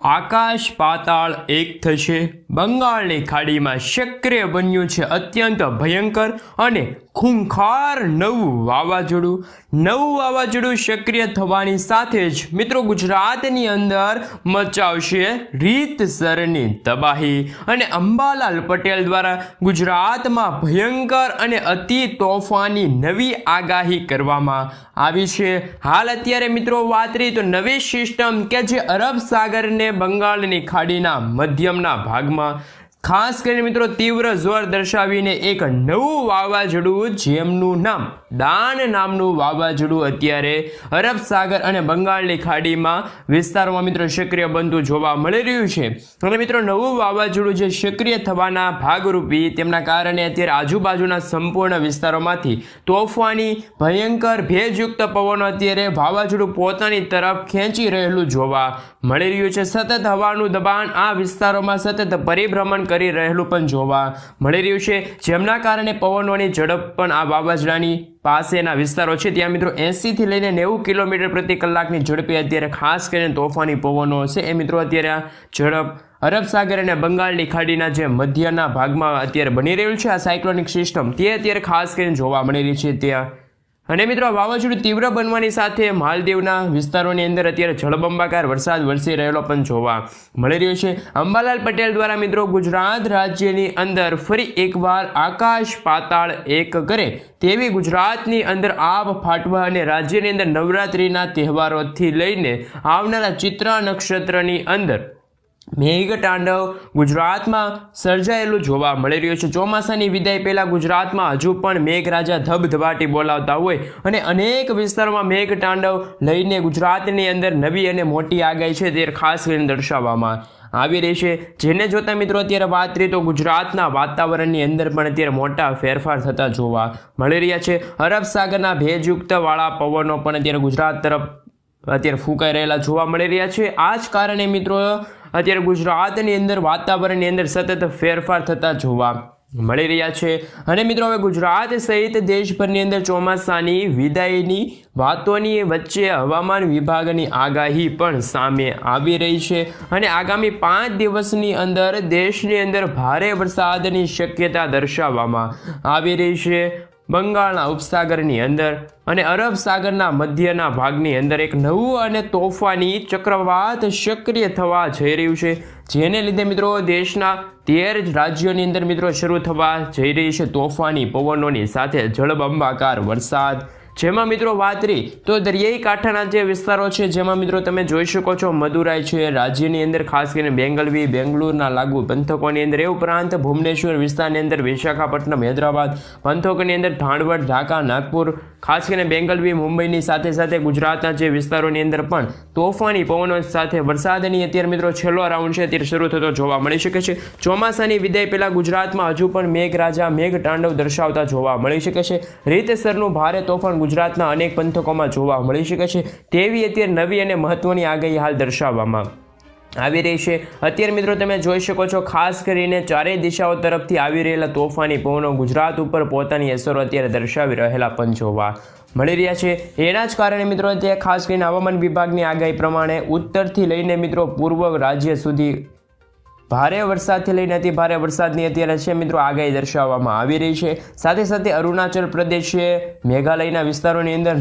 આકાશ પાતાળ એક થશે, બંગાળની ખાડીમાં સક્રિય બન્યું છે અત્યંત ભયંકર અને ખૂંખાર નવું વાવાઝોડું સક્રિય થવાની સાથે જ મિત્રો ગુજરાતની અંદર મચાવશે રીતસરની તબાહી અને અંબાલાલ પટેલ દ્વારા ગુજરાતમાં ભયંકર અને અતિ તોફાની નવી આગાહી કરવામાં આવી છે। હાલ અત્યારે મિત્રો વાત કરી તો નવી સિસ્ટમ કે જે અરબ સાગરને બંગાળની ખાડીના મધ્યમના ભાગમાં ખાસ કરીને મિત્રો તીવ્ર જોર દર્શાવીને એક નવું વાવાઝોડું જેમનું નામ ડાન નામનું વાવાઝોડું અત્યારે અરબ સાગર અને બંગાળની ખાડીમાં વિસ્તારોમાં મિત્રો સક્રિય બનતું જોવા મળી રહ્યું છે। અને મિત્રો નવું વાવાઝોડું જે સક્રિય થવાના ભાગરૂપી તેમના કારણે અત્યારે આજુબાજુના સંપૂર્ણ વિસ્તારોમાંથી તોફાની ભયંકર ભેજયુક્ત પવનો અત્યારે વાવાઝોડું પોતાની તરફ ખેંચી રહેલું જોવા મળી રહ્યું છે। સતત હવાનું દબાણ આ વિસ્તારોમાં સતત પરિભ્રમણ કરી રહેલું પણ જોવા મળી રહ્યું છે, જેમના કારણે પવનોની ઝડપ પણ આ વાવાઝોડાની પાસેના વિસ્તારો છે ત્યાં મિત્રો 80 થી લઈને 90 કિલોમીટર પ્રતિ કલાકની ઝડપે અત્યારે ખાસ કરીને તોફાની પવનો છે એ મિત્રો અત્યારે આ ઝડપ અરબ સાગર અને બંગાળની ખાડીના જે મધ્યના ભાગમાં અત્યારે બની રહ્યું છે આ સાયક્લોનિક સિસ્ટમ તે અત્યારે ખાસ કરીને જોવા મળી રહી છે ત્યાં। અને મિત્રો આ વાવાઝોડું તીવ્ર બનવાની સાથે માલદીવના વિસ્તારોની અંદર અત્યારે જળબંબાકાર વરસાદ વરસી રહેલો પણ જોવા મળી રહ્યો છે। અંબાલાલ પટેલ દ્વારા મિત્રો ગુજરાત રાજ્યની અંદર ફરી એકવાર આકાશ પાતાળ એક કરે તેવી ગુજરાતની અંદર આબ ફાટવા અને રાજ્યની અંદર નવરાત્રિના તહેવારોથી લઈને આવનારા ચિત્રા નક્ષત્રની અંદર મેઘતાંડવ ગુજરાતમાં સર્જાયેલું જોવા મળી રહ્યું છે। ચોમાસાની વિદાય પહેલાં ગુજરાતમાં હજુ પણ મેઘરાજા ધબધબાટી બોલાવતા હોય અને અનેક વિસ્તારોમાં મેઘતાંડવ લઈને ગુજરાતની અંદર નવી અને મોટી આગાહી છે તે ખાસ કરીને દર્શાવવામાં આવી રહી છે, જેને જોતા મિત્રો અત્યારે વાત કરીએ તો ગુજરાતના વાતાવરણની અંદર પણ અત્યારે મોટા ફેરફાર થતા જોવા મળી રહ્યા છે। અરબ સાગરના ભેજયુક્ત વાળા પવનો પણ અત્યારે ગુજરાત તરફ અત્યારે ફૂંકાઈ રહેલા જોવા મળી રહ્યા છે। આ જ કારણે મિત્રો અત્યારે ગુજરાતની અંદર વાતાવરણની અંદર સતત ફેરફાર થતા જોવા મળી રહ્યા છે। અને મિત્રો હવે ગુજરાત સહિત દેશભરની અંદર ચોમાસાની વિદાયની વાતોની વચ્ચે હવામાન વિભાગની આગાહી પણ સામે આવી રહી છે અને આગામી 5 દિવસની અંદર દેશની અંદર ભારે વરસાદની શક્યતા દર્શાવવામાં આવી રહી છે। બંગાળના ઉપસાગરની અંદર અને અરબ સાગરના મધ્યના ભાગની અંદર એક નવું અને તોફાની ચક્રવાત સક્રિય થવા જઈ રહ્યું છે, જેને લીધે મિત્રો દેશના 13 રાજ્યોની અંદર મિત્રો શરૂ થવા જઈ રહી છે તોફાની પવનોની સાથે જળબંબાકાર વરસાદ। જેમાં મિત્રો વાત કરી તો દરિયાઈ કાંઠાના જે વિસ્તારો છે જેમાં મિત્રો તમે જોઈ શકો છો મદુરાઈ છે રાજ્યની અંદર ખાસ કરીને બેંગલુરુના લાગુ પંથકોની અંદર, એ ઉપરાંત ભુવનેશ્વર વિસ્તારની અંદર વિશાખાપટ્ટનમ હૈદરાબાદ પંથકોની અંદર ધાણવડ ઢાકા નાગપુર ખાસ કરીને બેંગલવી મુંબઈની સાથે સાથે ગુજરાતના જે વિસ્તારોની અંદર પણ તોફાની પવનો સાથે વરસાદની અત્યારે મિત્રો છેલ્લો રાઉન્ડ છે અત્યારે શરૂ થતો જોવા મળી શકે છે। ચોમાસાની વિદાય પહેલાં ગુજરાતમાં હજુ પણ મેઘરાજા મેઘતાંડવ દર્શાવતા જોવા મળી શકે છે। રીતસરનું ભારે તોફાન ગુજરાતના અનેક પંથકોમાં જોવા મળી શકે છે તેવી અત્યારે નવી અને મહત્વની આગાહી હાલ દર્શાવવામાં આવી રહી છે। અત્યારે મિત્રો તમે જોઈ શકો છો ખાસ કરીને ચારેય દિશાઓ તરફથી આવી રહેલા તોફાની પવનો ગુજરાત ઉપર પોતાની અસરો અત્યારે દર્શાવી રહેલા પણ જોવા મળી રહ્યા છે। એના જ કારણે મિત્રો અત્યારે ખાસ કરીને હવામાન વિભાગની આગાહી પ્રમાણે ઉત્તરથી લઈને મિત્રો પૂર્વ રાજ્ય સુધી ભારે વરસાદથી લઈને અતિ ભારે વરસાદની અત્યારે છે મિત્રો આગાહી દર્શાવવામાં આવી રહી છે। સાથે સાથે અરુણાચલ પ્રદેશ છે, મેઘાલયના વિસ્તારોની અંદર,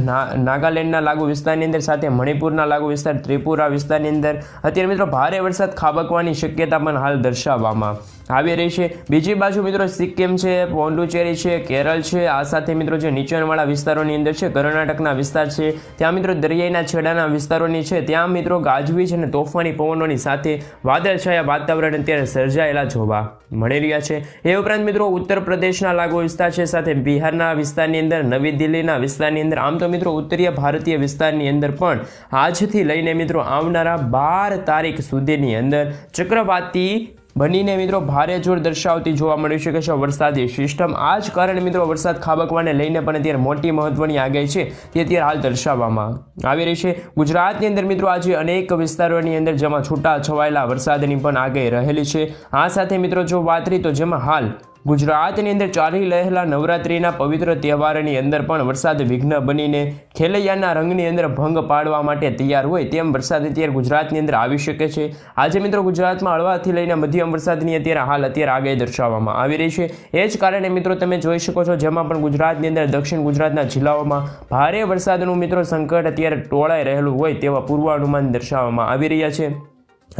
નાગાલેન્ડના લાગુ વિસ્તારની અંદર, સાથે મણિપુરના લાગુ વિસ્તાર, ત્રિપુરા વિસ્તારની અંદર અત્યારે મિત્રો ભારે વરસાદ ખાબકવાની શક્યતા પણ હાલ દર્શાવવામાં આવી રહી છે। બીજી બાજુ મિત્રો સિક્કિમ છે, પોંડુચેરી છે, કેરળ છે, આ સાથે મિત્રો જે નીચાણવાળા વિસ્તારોની અંદર છે, કર્ણાટકના વિસ્તાર છે, ત્યાં મિત્રો દરિયાઈના છેડાના વિસ્તારોની છે ત્યાં મિત્રો ગાજવીજ અને તોફાની પવનોની સાથે વાદળછાયા વાતાવરણ અત્યારે સર્જાયેલા જોવા મળી રહ્યા છે। એ ઉપરાંત મિત્રો ઉત્તર પ્રદેશના લાગુ વિસ્તાર છે, સાથે બિહારના વિસ્તારની અંદર, નવી દિલ્હીના વિસ્તારની અંદર, આમ તો મિત્રો ઉત્તરીય ભારતીય વિસ્તારની અંદર પણ આજથી લઈને મિત્રો આવનારા 12 તારીખ સુધીની અંદર ચક્રવાતી બનીને મિત્રો ભારે જોર દર્શાવતી જોવા મળી શકે છે વરસાદી સિસ્ટમ। આ જ કારણે મિત્રો વરસાદ ખાબકવાને લઈને પણ અત્યારે મોટી મહત્વની આગાહી છે તે અત્યારે હાલ દર્શાવવામાં આવી રહી છે। ગુજરાતની અંદર મિત્રો આજે અનેક વિસ્તારોની અંદર જેમાં છૂટા છવાયેલા વરસાદની પણ આગાહી રહેલી છે। આ સાથે મિત્રો જો વાત કરી તો જેમાં હાલ ગુજરાતની અંદર ચાલી રહેલા નવરાત્રિના પવિત્ર તહેવારોની અંદર પણ વરસાદ વિઘ્ન બનીને ખેલૈયાના રંગની અંદર ભંગ પાડવા માટે તૈયાર હોય તેમ વરસાદ અત્યારે ગુજરાતની અંદર આવી શકે છે। આજે મિત્રો ગુજરાતમાં હળવાથી લઈને મધ્યમ વરસાદની અત્યારે આગાહી દર્શાવવામાં આવી રહી છે। એ જ કારણે મિત્રો તમે જોઈ શકો છો જેમાં પણ ગુજરાતની અંદર દક્ષિણ ગુજરાતના જિલ્લાઓમાં ભારે વરસાદનું મિત્રો સંકટ અત્યારે ટોળાઈ રહેલું હોય તેવા પૂર્વાનુમાન દર્શાવવામાં આવી રહ્યા છે।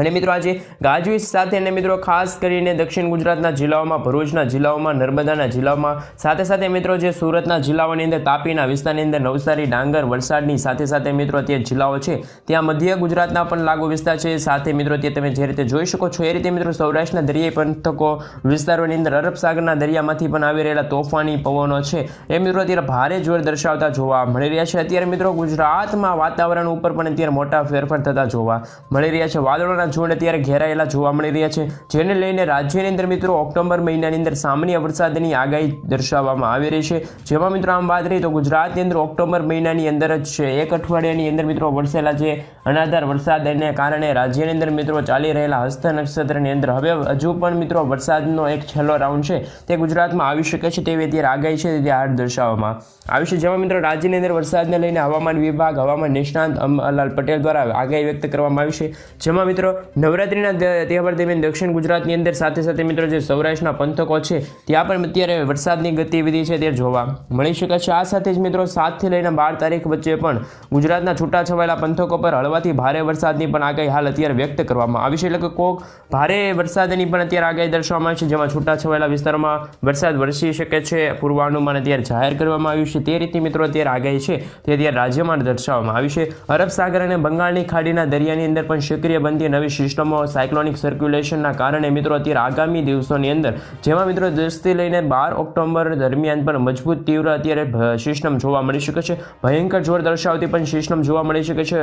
અને મિત્રો આજે ગાજવીજ સાથે અને મિત્રો ખાસ કરીને દક્ષિણ ગુજરાતના જિલ્લાઓમાં, ભરૂચના જિલ્લાઓમાં, નર્મદાના જિલ્લાઓમાં, સાથે સાથે મિત્રો જે સુરતના જિલ્લાઓની અંદર, તાપીના વિસ્તારની અંદર, નવસારી, ડાંગર, વલસાડની સાથે સાથે મિત્રો તે જિલ્લાઓ છે ત્યાં મધ્ય ગુજરાતના પણ લાગુ વિસ્તાર છે। સાથે મિત્રો તે તમે જે રીતે જોઈ શકો છો એ રીતે મિત્રો સૌરાષ્ટ્રના દરિયાઈ પંથકો વિસ્તારોની અંદર અરબ સાગરના દરિયામાંથી પણ આવી રહેલા તોફાની પવનો છે એ મિત્રો અત્યારે ભારે જોર દર્શાવતા જોવા મળી રહ્યા છે। અત્યારે મિત્રો ગુજરાતમાં વાતાવરણ ઉપર પણ અત્યારે મોટા ફેરફાર થતા જોવા મળી રહ્યા છે। વાદળોના ઝુંડ અત્યારે ઘેરાયેલા જોવા મળી રહ્યા છે, જેને લઈને રાજ્યની અંદર મિત્રો ઓક્ટોબર મહિનાની અંદર સામાન્ય વરસાદની આગાહી દર્શાવવામાં આવી રહી છે। જેમાં મિત્રો આમ વાત રહી તો ગુજરાતની અંદર ઓક્ટોબર મહિનાની અંદર જ છે એક અઠવાડિયાની અંદર મિત્રો વરસેલા જે અનાધાર વરસાદને કારણે રાજ્યની અંદર મિત્રો ચાલી રહેલા હસ્ત નક્ષત્રની અંદર હવે હજુ પણ મિત્રો વરસાદનો એક છેલ્લો રાઉન્ડ છે તે ગુજરાતમાં આવી શકે છે તેવી અત્યારે આગાહી છે તે હાલ દર્શાવવામાં આવી છે। જેમાં મિત્રો રાજ્યની અંદર વરસાદને લઈને હવામાન વિભાગ, હવામાન નિષ્ણાંત અંબાલાલ પટેલ દ્વારા આગાહી વ્યક્ત કરવામાં આવી છે। જેમાં મિત્રો નવરાત્રિના તહેવાર દરમિયાન દક્ષિણ ગુજરાતની અંદર સાથે સાથે મિત્રો જે સૌરાષ્ટ્રના પંથકો છે ત્યાં પણ અત્યારે વરસાદની ગતિવિધિ છે તે જોવા મળી શકે છે। આ સાથે જ મિત્રો 7 થી લઈને 12 તારીખ વચ્ચે પણ ગુજરાતના છૂટાછવાયેલા પંથકો પર હળવાથી ભારે વરસાદની પણ આગાહી હાલ અત્યારે વ્યક્ત કરવામાં આવી છે। એટલે કે કોક ભારે વરસાદની પણ અત્યારે આગાહી દર્શાવવામાં આવી છે, જેમાં છૂટાછવાયેલા વિસ્તારોમાં વરસાદ વરસી શકે છે પૂર્વાનુમાન અત્યારે જાહેર કરવામાં આવ્યું છે। તે રીતે મિત્રો અત્યારે આગાહી છે તે અત્યારે રાજ્યમાં દર્શાવવામાં આવી છે। અરબ સાગર અને બંગાળની ખાડીના દરિયાની અંદર પણ સક્રિય બનતી નવી સિસ્ટમો સાયક્લોનિક સર્ક્યુલેશનના કારણે મિત્રો અત્યારે આગામી દિવસોની અંદર જેમાં મિત્રો 10 થી લઈને 12 ઓક્ટોબર દરમિયાન પણ મજબૂત તીવ્ર અત્યારે સિસ્ટમ જોવા મળી શકે છે। ભયંકર જોર દર્શાવતી પણ સિસ્ટમ જોવા મળી શકે છે।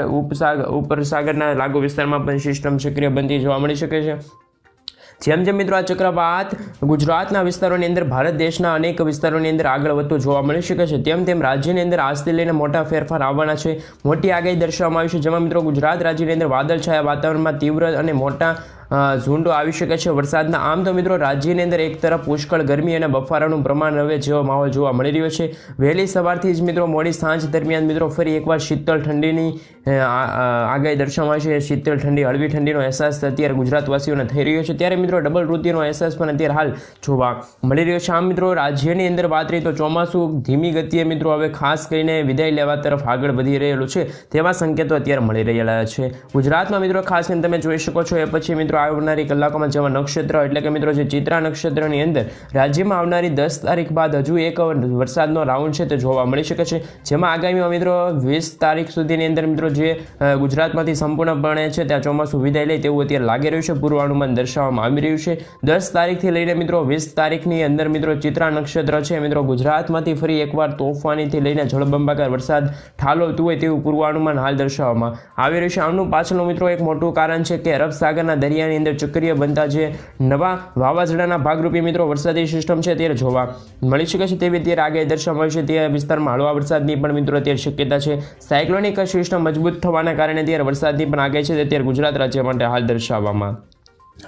ઉપસાગરના લાગુ વિસ્તારમાં પણ સિસ્ટમ સક્રિય બનતી જોવા મળી શકે છે। જેમ જેમ મિત્રો આ ચક્રવાત ગુજરાતના વિસ્તારોની અંદર, ભારત દેશના અનેક વિસ્તારોની અંદર આગળ વધતું જોવા મળી શકે છે તેમ તેમ રાજ્યની અંદર આજથી લઈને મોટા ફેરફાર આવવાના છે, મોટી આગાહી દર્શાવવામાં આવી છે। જેમાં મિત્રો ગુજરાત રાજ્યની અંદર વાદળછાયા વાતાવરણમાં તીવ્ર અને મોટા ઝુંડો આવી શકે છે વરસાદના। આમ તો મિત્રો રાજ્યની અંદર એક તરફ પુષ્કળ ગરમી અને બફારાનું પ્રમાણ હવે જેવો માહોલ જોવા મળી રહ્યો છે। વહેલી સવારથી જ મિત્રો મોડી સાંજ દરમિયાન મિત્રો ફરી એકવાર શીતળ ઠંડીની આગાહી દર્શાવવામાં છે। શીતળ ઠંડી, હળવી ઠંડીનો અહેસાસ અત્યારે ગુજરાતવાસીઓને થઈ રહ્યો છે, ત્યારે મિત્રો ડબલ ઋતુનો અહેસાસ પણ અત્યારે હાલ જોવા મળી રહ્યો છે। આમ મિત્રો રાજ્યની અંદર વાત રહી તો ચોમાસું ધીમી ગતિએ મિત્રો હવે ખાસ કરીને વિદાય લેવા તરફ આગળ વધી રહેલું છે તેવા સંકેતો અત્યારે મળી રહેલા છે ગુજરાતમાં મિત્રો। ખાસ કરીને તમે જોઈ શકો છો એ પછી મિત્રો આવનારી કલાકોમાં જેવા નક્ષત્ર એટલે કે મિત્રો જે ચિત્રા નક્ષત્રની અંદર રાજ્યમાં આવનારી 10 તારીખ બાદ હજુ એક વરસાદનો રાઉન્ડ છે તે જોવા મળી શકે છે। જેમાં આગામીમાં મિત્રો 20 તારીખ સુધીની અંદર મિત્રો જે ગુજરાતમાંથી સંપૂર્ણપણે છે ત્યાં ચોમાસું વિદાય લે તેવું અત્યારે લાગી રહ્યું છે, પૂર્વાનુમાન દર્શાવવામાં આવી રહ્યું છે। 10 તારીખથી લઈને મિત્રો 20 તારીખની અંદર મિત્રો ચિત્રા નક્ષત્ર છે મિત્રો ગુજરાતમાંથી ફરી એકવાર તોફાનીથી લઈને જળબંબાકાર વરસાદ ઠાલવતું હોય તેવું પૂર્વાનુમાન હાલ દર્શાવવામાં આવી રહ્યું છે। આનું પાછળનું મિત્રો એક મોટું કારણ છે કે અરબ સાગરના દરિયાની અંદર ચક્રીય બનતા જે નવા વાવાઝોડાના ભાગરૂપે મિત્રો વરસાદી સિસ્ટમ છે ત્યારે જોવા મળી શકે છે તેવી અત્યારે આગાહી દર્શાવવામાં આવી છે। તે વિસ્તારમાં હળવા વરસાદની પણ મિત્રો અત્યારે શક્યતા છે। સાયક્લોનિક સિસ્ટમ મજબૂત થવાના કારણે ત્યારે વરસાદની પણ આગાહી છે તે અત્યારે ગુજરાત રાજ્ય માટે હાલ દર્શાવવામાં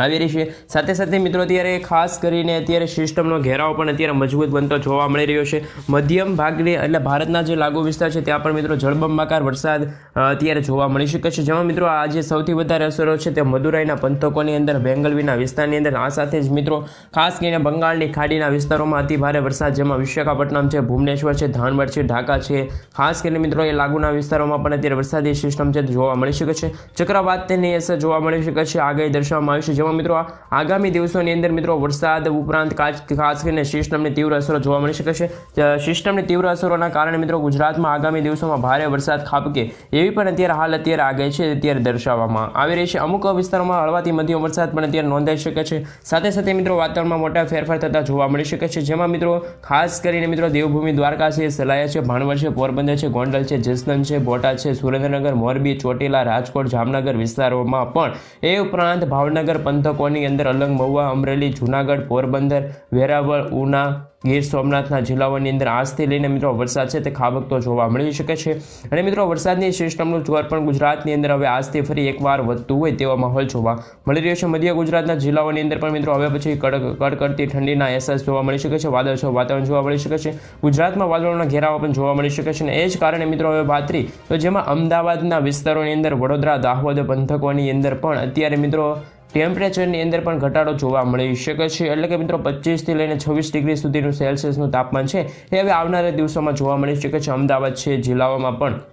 આવી રહી છે। સાથે સાથે મિત્રો અત્યારે ખાસ કરીને અત્યારે સિસ્ટમનો ઘેરાવ પણ અત્યારે મજબૂત બનતો જોવા મળી રહ્યો છે। મધ્યમ ભાગની એટલે ભારતના જે લાગુ વિસ્તાર છે ત્યાં પણ મિત્રો જળબંબાકાર વરસાદ અત્યારે જોવા મળી શકે છે। જેમાં મિત્રો આજે સૌથી વધારે અસરો છે તે મદુરાઈના પંથકોની અંદર, બેંગલવીના વિસ્તારની અંદર, આ સાથે જ મિત્રો ખાસ કરીને બંગાળની ખાડીના વિસ્તારોમાં અતિ ભારે વરસાદ, જેમાં વિશાખાપટ્ટનમ છે, ભુવનેશ્વર છે, ધાનવડ છે, ઢાકા છે, ખાસ કરીને મિત્રો એ લાગુના વિસ્તારોમાં પણ અત્યારે વરસાદી સિસ્ટમ છે જોવા મળી શકે છે। ચક્રવાતની અસર જોવા મળી શકે છે, આગાહી દર્શાવવામાં આવી છે। જેમાં મિત્રો આગામી દિવસોની અંદર મિત્રો વરસાદ ઉપરાંત ખાસ કરીને સિસ્ટમની તીવ્ર અસરો જોવા મળી શકે છે। સિસ્ટમની તીવ્ર અસરોના કારણે મિત્રો ગુજરાતમાં આગામી દિવસોમાં ભારે વરસાદ ખાબકે એવી પણ અત્યારે આગાહી છે અત્યારે દર્શાવવામાં આવી રહી છે। અમુક વિસ્તારોમાં હળવાથી મધ્યમ વરસાદ પણ અત્યારે નોંધાઈ શકે છે। સાથે સાથે મિત્રો વાતાવરણમાં મોટા ફેરફાર થતા જોવા મળી શકે છે। જેમાં મિત્રો ખાસ કરીને મિત્રો દેવભૂમિ દ્વારકા છે, સલાયા છે, ભાણવડ છે, પોરબંદર છે, ગોંડલ છે, જસદણ છે, બોટાદ છે, સુરેન્દ્રનગર, મોરબી, ચોટીલા, રાજકોટ, જામનગર વિસ્તારોમાં પણ એ ઉપરાંત ભાવનગર, પંથકોની અંદર અલંગ, મહુવા, અમરેલી, જૂનાગઢ, પોરબંદર, વેરાવળ, ઉના, ગીર સોમનાથના જિલ્લાઓની અંદર આજથી લઈને મિત્રો વરસાદ છે તે ખાબકતો જોવા મળી શકે છે. અને મિત્રો વરસાદની સિસ્ટમનું જોર પણ ગુજરાતની અંદર હવે આજથી ફરી એકવાર વધતું હોય તેવો માહોલ જોવા મળી રહ્યો છે. મધ્ય ગુજરાતના જિલ્લાઓની અંદર પણ મિત્રો હવે પછી કડકડતી ઠંડીના અહેસાસ જોવા મળી શકે છે. વાદળછાયું વાતાવરણ જોવા મળી શકે છે. ગુજરાતમાં વાદળોના ઘેરાવા પણ જોવા મળી શકે છે. અને એ જ કારણે મિત્રો હવે વાત કરી તો જેમાં અમદાવાદના વિસ્તારોની અંદર, વડોદરા, દાહોદ પંથકોની અંદર પણ અત્યારે મિત્રો ટેમ્પરેચરની અંદર પણ ઘટાડો જોવા મળી શકે છે. એટલે કે મિત્રો 25 થી લઈને 26 ડિગ્રી સુધીનું સેલ્સિયસનું તાપમાન છે એ હવે આવનારા દિવસોમાં જોવા મળી શકે છે અમદાવાદ છે જિલ્લાઓમાં પણ.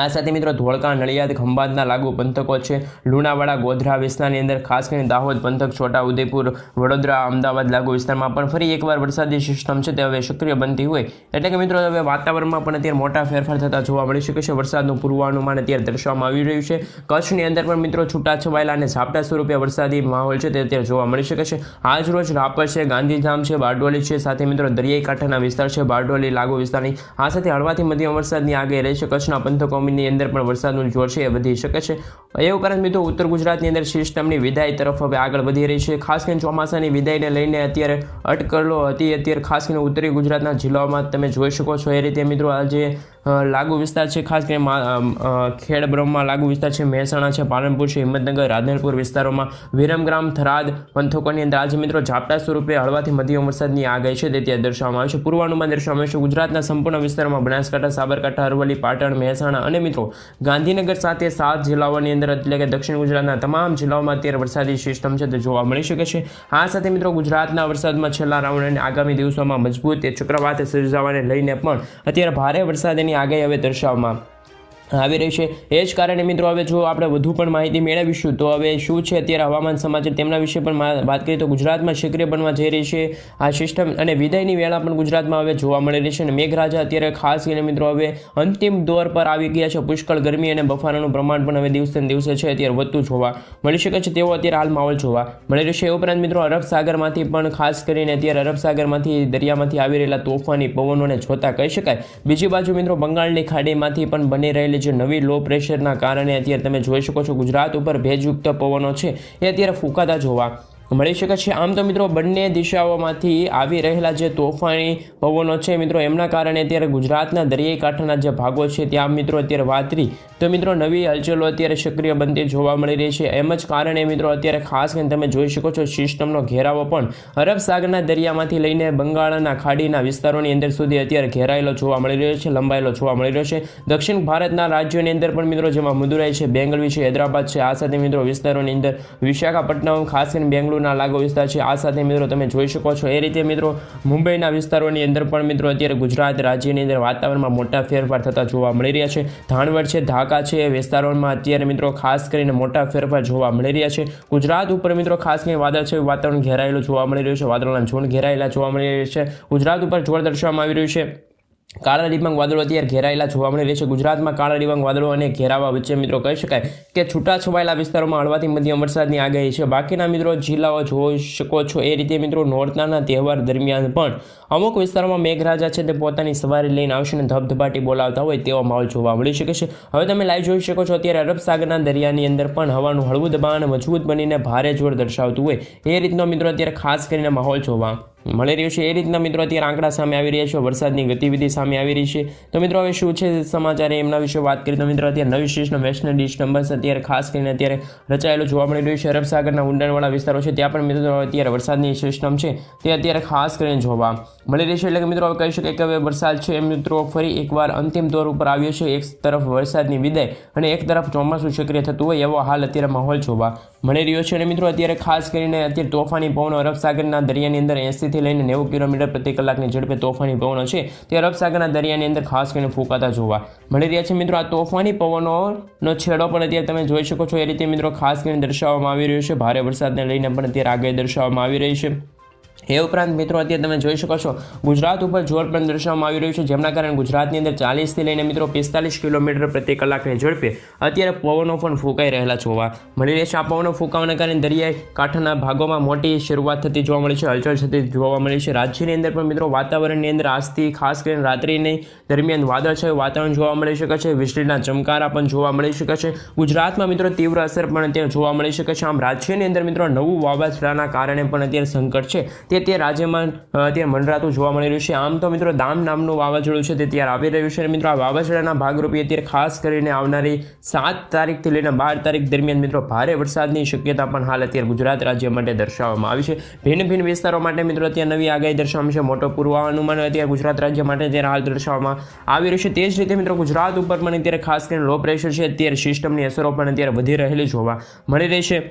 આ સાથે મિત્રો ધોળકા, નડિયાદ, ખંભાતના લાગુ પંથકો છે, લુણાવાડા, ગોધરા વિસ્તારની અંદર, ખાસ કરીને દાહોદ પંથક, છોટા ઉદેપુર, વડોદરા, અમદાવાદ લાગુ વિસ્તારમાં પણ ફરી એકવાર વરસાદી સિસ્ટમ છે તે હવે સક્રિય બનતી હોય. એટલે કે મિત્રો હવે વાતાવરણમાં પણ અત્યારે મોટા ફેરફાર થતા જોવા મળી શકે છે. વરસાદનું પૂર્વાનુમાન અત્યારે દર્શાવવામાં આવી રહ્યું છે. કચ્છની અંદર પણ મિત્રો છૂટાછવાયેલા અને ઝાપટા સ્વરૂપે વરસાદી માહોલ છે તે અત્યારે જોવા મળી શકે છે. આજ રોજ રાપર છે, ગાંધીધામ છે, બારડોલી છે, સાથે મિત્રો દરિયાઈ કાંઠાના વિસ્તાર છે, બારડોલી લાગુ વિસ્તારની આ સાથે હળવાથી મધ્યમ વરસાદની આગાહી રહેશે. કચ્છના પંથકોની અંદર પણ વરસાદનું જોર છે એ વધી શકે છે. એ ઉપરાંત મિત્રો ઉત્તર ગુજરાતની અંદર સિસ્ટમની વિદાય તરફ હવે આગળ વધી રહી છે. ખાસ કરીને ચોમાસાની વિદાયને લઈને અત્યારે અટકળો હતી. અત્યારે ખાસ કરીને ઉત્તરી ગુજરાતના જિલ્લાઓમાં તમે જોઈ શકો છો એ રીતે મિત્રો આજે લાગુ વિસ્તાર છે, ખાસ કરીને ખેડ બ્રહ્મા લાગુ વિસ્તાર છે, મહેસાણા છે, પાલનપુર છે, હિંમતનગર, રાધનપુર વિસ્તારોમાં, વિરમગામ, થરાદ પંથકોની અંદર આજે મિત્રો ઝાપટા સ્વરૂપે હળવાથી મધ્યમ વરસાદની આગાહી છે તે ત્યાં દર્શાવવામાં આવે છે. પૂર્વાનુમાન દર્શાવવામાં આવે છે ગુજરાતના સંપૂર્ણ વિસ્તારમાં, બનાસકાંઠા, સાબરકાંઠા, અરવલ્લી, પાટણ, મહેસાણા અને મિત્રો ગાંધીનગર સાથે 7 જિલ્લાઓની અંદર એટલે કે દક્ષિણ ગુજરાતના તમામ જિલ્લાઓમાં અત્યારે વરસાદી સિસ્ટમ છે તે જોવા મળી શકે છે. આ સાથે મિત્રો ગુજરાતના વરસાદમાં છેલ્લા રાઉન્ડ અને આગામી દિવસોમાં મજબૂત ચક્રવાત સર્જાવાને લઈને પણ અત્યારે ભારે વરસાદની આગાહી હવે દર્શાવવામાં આવી રહી છે. એ જ કારણે મિત્રો હવે જો આપણે વધુ પણ માહિતી મેળવીશું તો હવે શું છે અત્યારે હવામાન સમાચાર તેમના વિશે પણ વાત કરીએ તો ગુજરાતમાં સક્રિય બનવા જઈ રહી છે આ સિસ્ટમ અને વિદાયની વેળા પણ ગુજરાતમાં હવે જોવા મળી રહી છે. અને મેઘરાજા અત્યારે ખાસ કરીને મિત્રો હવે અંતિમ દોર પર આવી ગયા છે. પુષ્કળ ગરમી અને બફારાનું પ્રમાણ પણ હવે દિવસે ને દિવસે છે અત્યારે વધતું જોવા મળી શકે છે તેવો અત્યારે હાલ માહોલ જોવા મળી રહ્યો છે. એ ઉપરાંત મિત્રો અરબ સાગરમાંથી પણ ખાસ કરીને અત્યારે અરબ સાગરમાંથી દરિયામાંથી આવી રહેલા તોફાની પવનોને જોતા કહી શકાય. બીજી બાજુ મિત્રો બંગાળની ખાડીમાંથી પણ બની રહેલી જે નવી લો પ્રેશરના કારણે અત્યારે તમે જોઈ શકો છો ગુજરાત ઉપર ભેજયુક્ત પવનો છે એ અત્યારે ફૂંકાતા જોવા મળી શકે છે. આમ તો મિત્રો બંને દિશાઓમાંથી આવી રહેલા જે તોફાની પવનો છે મિત્રો એમના કારણે અત્યારે ગુજરાતના દરિયાઈ કાંઠાના જે ભાગો છે ત્યાં મિત્રો અત્યારે વાત કરી તો મિત્રો નવી હલચલો અત્યારે સક્રિય બનતી જોવા મળી રહી છે. એમ જ કારણે મિત્રો અત્યારે ખાસ કરીને તમે જોઈ શકો છો સિસ્ટમનો ઘેરાવો પણ અરબ સાગરના દરિયામાંથી લઈને બંગાળના ખાડીના વિસ્તારોની અંદર સુધી અત્યારે ઘેરાયેલો જોવા મળી રહ્યો છે, લંબાયેલો જોવા મળી રહ્યો છે. દક્ષિણ ભારતના રાજ્યોની અંદર પણ મિત્રો જેમાં મદુરાઈ છે, બેંગલુરુ છે, હૈદરાબાદ છે, આ સાથે મિત્રો વિસ્તારોની અંદર વિશાખાપટ્ટનમ, ખાસ કરીને બેંગલુરુના લાગુ વિસ્તાર છે, આ સાથે મિત્રો તમે જોઈ શકો છો એ રીતે મિત્રો મુંબઈના વિસ્તારોની અંદર પણ મિત્રો અત્યારે ગુજરાત રાજ્યની અંદર વાતાવરણમાં મોટા ફેરફાર થતા જોવા મળી રહ્યા છે. ધાણવડ છે, ઢાકા છે, વિસ્તારોમાં અત્યારે મિત્રો ખાસ કરીને મોટા ફેરફાર જોવા મળી રહ્યા છે. ગુજરાત ઉપર મિત્રો ખાસ કરીને વાદળછાયું વાતાવરણ ઘેરાયેલું જોવા મળી રહ્યું છે. વાદળોના ઝુંડ ઘેરાયેલા જોવા મળી રહ્યા છે. ગુજરાત ઉપર જોર દર્શાવવામાં આવી રહ્યું છે. કાળા ડિબાંગ વાદળો અત્યારે ઘેરાયેલા જોવા મળી રહી છે. ગુજરાતમાં કાળા ડિબાંગ વાદળો અને ઘેરાવા વચ્ચે મિત્રો કહી શકાય કે છૂટાછવાયેલા વિસ્તારોમાં હળવાથી મધ્યમ વરસાદની આગાહી છે. બાકીના મિત્રો જિલ્લાઓ જોઈ શકો છો એ રીતે મિત્રો નોરતાના તહેવાર દરમિયાન પણ અમુક વિસ્તારોમાં મેઘરાજા છે તે પોતાની સવારી લઈને આવશે અને ધબધબાટી બોલાવતા હોય તેવો માહોલ જોવા મળી શકે છે. હવે તમે લાઈવ જોઈ શકો છો અત્યારે અરબ સાગરના દરિયાની અંદર પણ હવાનું હળવું દબાણ મજબૂત બનીને ભારે જોર દર્શાવતું હોય એ રીતનો મિત્રો અત્યારે ખાસ કરીને માહોલ જોવા મળી રહ્યું છે. એ રીતના મિત્રો અત્યારે આંકડા સામે આવી રહ્યા છે, વરસાદની ગતિવિધિ સામે આવી રહી છે. તો મિત્રો હવે શું છે સમાચાર એમના વિશે વાત કરીએ તો મિત્રો અત્યારે નવી સિસ્ટમ વેસ્ટ ઇન્ડિઝ નંબર્સ અત્યારે ખાસ કરીને અત્યારે રચાયેલું જોવા મળી રહ્યું છે. અરબ સાગરના ઊંડાણવાળા વિસ્તારો છે ત્યાં પણ મિત્રો અત્યારે વરસાદની સિસ્ટમ છે તે અત્યારે ખાસ કરીને જોવા મળી રહી છે. એટલે કે મિત્રો હવે કહી શકાય કે હવે વરસાદ છે એ મિત્રો ફરી એકવાર અંતિમ દોર ઉપર આવ્યો છે. એક તરફ વરસાદની વિદાય અને એક તરફ ચોમાસું સક્રિય થતું હોય એવો હાલ અત્યારે માહોલ જોવા મળી રહ્યો છે. અને મિત્રો અત્યારે ખાસ કરીને અત્યારે તોફાની પવનો અરબ સાગરના દરિયાની અંદર 80 થી લઈને 90 કિલોમીટર પ્રતિ કલાકની ઝડપે તોફાની પવનો છે તે અરબ સાગરના દરિયાની અંદર ખાસ કરીને ફૂંકાતા જોવા મળી રહ્યા છે. મિત્રો આ તોફાની પવનોનો છેડો પણ અત્યારે તમે જોઈ શકો છો એ રીતે મિત્રો ખાસ કરીને દર્શાવવામાં આવી રહ્યો છે. ભારે વરસાદને લઈને પણ અત્યારે આગાહી દર્શાવવામાં આવી રહી છે. એ ઉપરાંત મિત્રો અત્યારે તમે જોઈ શકો છો ગુજરાત ઉપર જોર પણ દર્શાવવામાં આવી રહ્યું છે, જેમના કારણે ગુજરાતની અંદર 40થી લઈને મિત્રો 45 કિલોમીટર પ્રતિ કલાકની ઝડપે અત્યારે પવનો પણ ફૂંકાઈ રહેલા જોવા મળી રહેશે. આ પવનો ફૂંકાવાના કારણે દરિયાઈ કાંઠાના ભાગોમાં મોટી શરૂઆત થતી જોવા મળી છે, હલચલ થતી જોવા મળી છે. રાજ્યની અંદર પણ મિત્રો વાતાવરણની અંદર આજથી ખાસ કરીને રાત્રિની દરમિયાન વાદળછાયું વાતાવરણ જોવા મળી શકે છે, વીજળીના ચમકારા પણ જોવા મળી શકે છે. ગુજરાતમાં મિત્રો તીવ્ર અસર પણ અત્યારે જોવા મળી શકે છે. આમ રાજ્યની અંદર મિત્રો નવું વાવાઝોડાના કારણે પણ અત્યારે સંકટ છે તે રાજ્યમાં અત્યારે મંડરાતું જોવા મળી રહ્યું છે. આમ તો મિત્રો દામ નામનું વાવાઝોડું છે તે ત્યારે આવી રહ્યું છે. મિત્રો આ વાવાઝોડાના ભાગરૂપે અત્યારે ખાસ કરીને આવનારી 7 તારીખથી લઈને 12 તારીખ દરમિયાન મિત્રો ભારે વરસાદની શક્યતા પણ હાલ અત્યારે ગુજરાત રાજ્ય માટે દર્શાવવામાં આવી છે. ભિન્ન ભિન્ન વિસ્તારો માટે મિત્રો અત્યારે નવી આગાહી દર્શાવવામાં છે. મોટો પૂર્વાનુમાન અત્યારે ગુજરાત રાજ્ય માટે અત્યારે હાલ દર્શાવવામાં આવી રહ્યું છે. તે જ રીતે મિત્રો ગુજરાત ઉપર પણ અત્યારે ખાસ કરીને લો પ્રેશર છે, અત્યારે સિસ્ટમની અસરો પણ અત્યારે વધી રહેલી જોવા મળી રહી છે.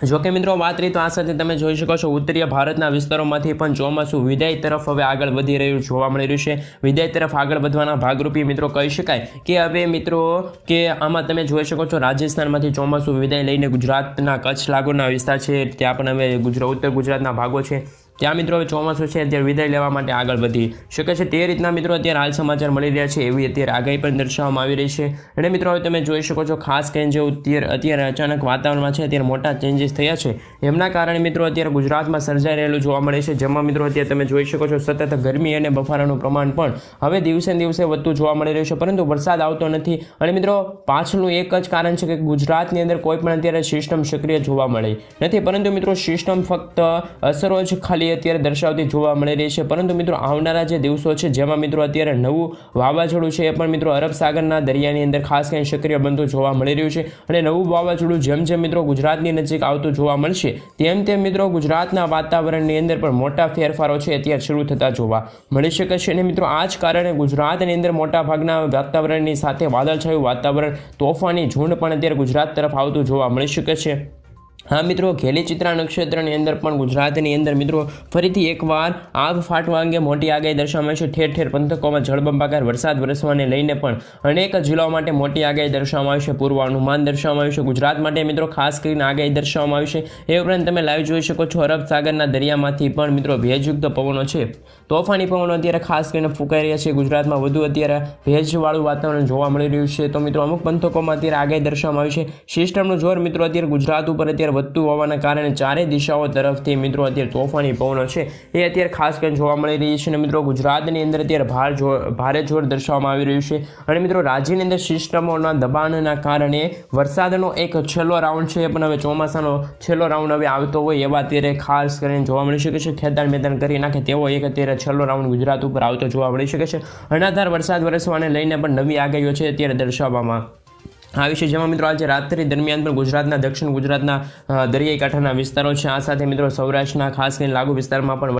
જોકે મિત્રો વાત રહી તો આ સાથે તમે જોઈ શકો છો ઉત્તરીય ભારતના વિસ્તારોમાંથી પણ ચોમાસું વિદાય તરફ હવે આગળ વધી રહ્યું જોવા મળી રહ્યું છે. વિદાય તરફ આગળ વધવાના ભાગરૂપે મિત્રો કહી શકાય કે હવે મિત્રો કે આમાં તમે જોઈ શકો છો રાજસ્થાનમાંથી ચોમાસું વિદાય લઈને ગુજરાતના કચ્છ લાગુના વિસ્તાર છે ત્યાં પણ હવે ઉત્તર ગુજરાતના ભાગો છે ત્યાં મિત્રો હવે ચોમાસું છે અત્યારે વિદાય લેવા માટે આગળ વધી શકે છે. તે રીતના મિત્રો અત્યારે હાલ સમાચાર મળી રહ્યા છે એવી અત્યારે આગાહી પણ દર્શાવવામાં આવી રહી છે. અને મિત્રો હવે તમે જોઈ શકો છો ખાસ કરીને જે અત્યારે અચાનક વાતાવરણમાં છે અત્યારે મોટા ચેન્જીસ થયા છે એમના કારણે મિત્રો અત્યારે ગુજરાતમાં સર્જાઈ રહેલું જોવા મળે છે, જેમાં મિત્રો અત્યારે તમે જોઈ શકો છો સતત ગરમી અને બફારાનું પ્રમાણ પણ હવે દિવસે દિવસે વધતું જોવા મળી રહ્યું છે, પરંતુ વરસાદ આવતો નથી. અને મિત્રો પાછળનું એક જ કારણ છે કે ગુજરાતની અંદર કોઈ પણ અત્યારે સિસ્ટમ સક્રિય જોવા મળી નથી, પરંતુ મિત્રો સિસ્ટમ ફક્ત અસરો જ ખાલી અત્યારે દર્શાવતી જોવા મળી રહી છે. પરંતુ મિત્રો આવનારા જે દિવસો છે જેમાં મિત્રો અત્યારે નવું વાવાઝોડું છે એ પણ મિત્રો અરબ સાગરના દરિયાની અંદર ખાસ કરીને સક્રિય બનતું જોવા મળી રહ્યું છે. અને નવું વાવાઝોડું જેમ જેમ મિત્રો ગુજરાતની નજીક આવતું જોવા મળશે તેમ તેમ મિત્રો ગુજરાતના વાતાવરણની અંદર પણ મોટા ફેરફારો છે અત્યારે શરૂ થતા જોવા મળી શકે છે. અને મિત્રો આ જ કારણે ગુજરાતની અંદર મોટા ભાગના વાતાવરણની સાથે વાદળછાયું વાતાવરણ તોફાની ઝુંડ પણ અત્યારે ગુજરાત તરફ આવતું જોવા મળી શકે છે. હા મિત્રો, ઘેલી ચિત્રા નક્ષત્રની અંદર પણ ગુજરાતની અંદર મિત્રો ફરીથી એકવાર આગ ફાટવા અંગે મોટી આગાહી દર્શાવવામાં છે. ઠેર ઠેર પંથકોમાં જળબંબાકાર વરસાદ વરસવાને લઈને પણ અનેક જિલ્લાઓ માટે મોટી આગાહી દર્શાવવામાં આવી છે, પૂર્વાનુમાન દર્શાવવામાં આવ્યું છે. ગુજરાત માટે મિત્રો ખાસ કરીને આગાહી દર્શાવવામાં આવી છે. એ ઉપરાંત તમે લાઈવ જોઈ શકો છો અરબ સાગરના દરિયામાંથી પણ મિત્રો ભેજયુક્ત પવનો છે, તોફાની પવનો અત્યારે ખાસ કરીને ફૂંકાઈ રહ્યા છે. ગુજરાતમાં વધુ અત્યારે ભેજવાળું વાતાવરણ જોવા મળી રહ્યું છે. તો મિત્રો અમુક પંથકોમાં અત્યારે આગાહી દર્શાવવામાં આવી છે. સિસ્ટમનું જોર મિત્રો અત્યારે ગુજરાત ઉપર અત્યારે વધતું હોવાના કારણે ચારે દિશાઓ તરફથી મિત્રો અત્યારે તોફાની પવનો છે એ અત્યારે ખાસ કરીને જોવા મળી રહી છે. અને મિત્રો ગુજરાતની અંદર અત્યારે ભારે જોર દર્શાવવામાં આવી રહ્યું છે. અને મિત્રો રાજ્યની અંદર સિસ્ટમોના દબાણના કારણે વરસાદનો એક છેલ્લો રાઉન્ડ છે એ પણ હવે ચોમાસાનો છેલ્લો રાઉન્ડ હવે આવતો હોય એવા અત્યારે ખાસ કરીને જોવા મળી શકે છે. ખેદાન મેદાન કરી નાખે તેવો એક અત્યારે છેલ્લો રાઉન્ડ ગુજરાત ઉપર આવતો જોવા મળી શકે છે. અનાધાર વરસાદ વરસવાને લઈને પણ નવી આગાહીઓ છે અત્યારે દર્શાવવામાં આવી છે, જેમાં મિત્રો આજે રાત્રિ દરમિયાન પણ ગુજરાતના દક્ષિણ ગુજરાતના દરિયાઈ કાંઠાના વિસ્તારો છે, આ સાથે મિત્રો સૌરાષ્ટ્રના ખાસ કરીને લાગુ વિસ્તારમાં પણ